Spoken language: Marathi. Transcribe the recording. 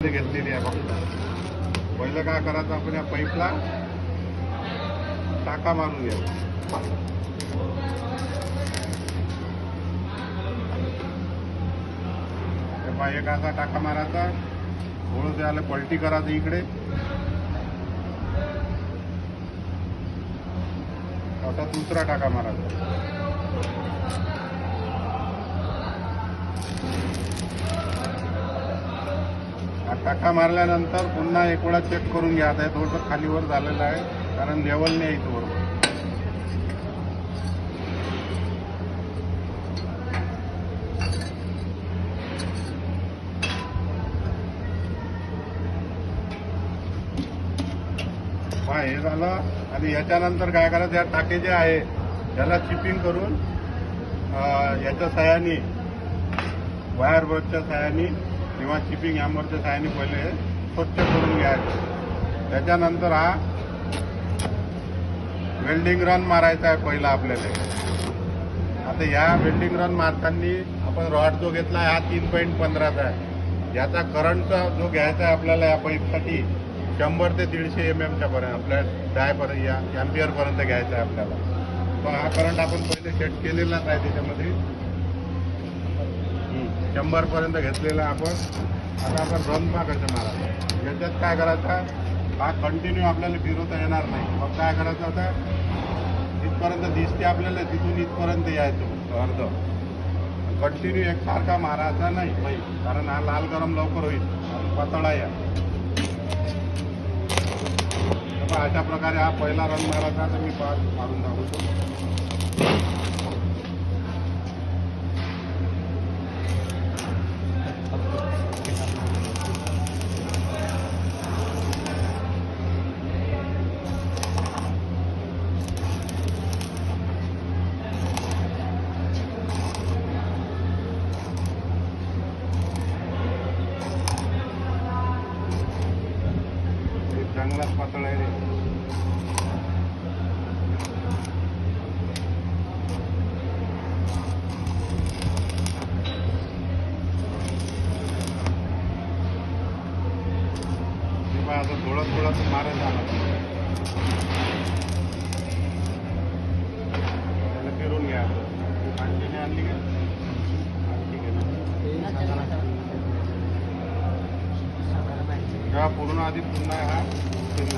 मध्ये घेतलेली आहे फक्त. पहिलं काय करायचं, आपण या पाईपला टाका मारून घ्यायचा. एक असा टाका मारायचा, थोडं त्याला पलटी करायचं इकडे, आता दुसरा टाका मारायचा. हा टाका मारल्यानंतर पुन्हा एक वेळा चेक करून घ्या. आता थोडंसं खालीवर झालेलं आहे, कारण लेवल नाही इथं बरोबर. हे झालं. आणि याच्यानंतर काय करायचं, या टाके जे आहे त्याला चिपिंग करून याच्या साह्याने, वायर ब्रशच्या साह्याने किंवा चिपिंग हॅमरच्या साह्याने पहिले स्वच्छ करून घ्यायचं. त्याच्यानंतर हा वेल्डिंग रन मारायचा आहे पहिला आपल्याला. आता या वेल्डिंग रन मारताना आपण रॉड जो घेतला हा 3.15चा आहे. याचा करंटचा जो घ्यायचा आहे आपल्याला या पाईपसाठी 100 ते 150 mm पर्यंत, आपल्या डायपर्यंत या एम्पियर पर्यंत घ्यायचा आहे आपल्याला. पण हा करंट आपण पहिले सेट केलेलाच आहे त्याच्यामध्ये, 100 पर्यंत घेतलेला आपण. आता आपण रन पा कसं मारायचं. याच्यात काय करायचं, हा कंटिन्यू आपल्याला फिरवता येणार नाही. मग काय करायचं, आता इथपर्यंत दिसते आपल्याला, तिथून इथपर्यंत यायचं अर्ध. कंटिन्यू एकसारखा मारायचा नाही, कारण हा लाल गरम लवकर होईल, पातळा या. अशा प्रकारे हा पहिला रन मारायचा. तर मी मारून दाखवतो. चांगलाच पातळ आहे रे. असं थोडं थोडं मारायचं आला त्याला फिरून घ्या. आणखीने आणली का? तेव्हा पूर्ण आधी पुन्हा हा फिरून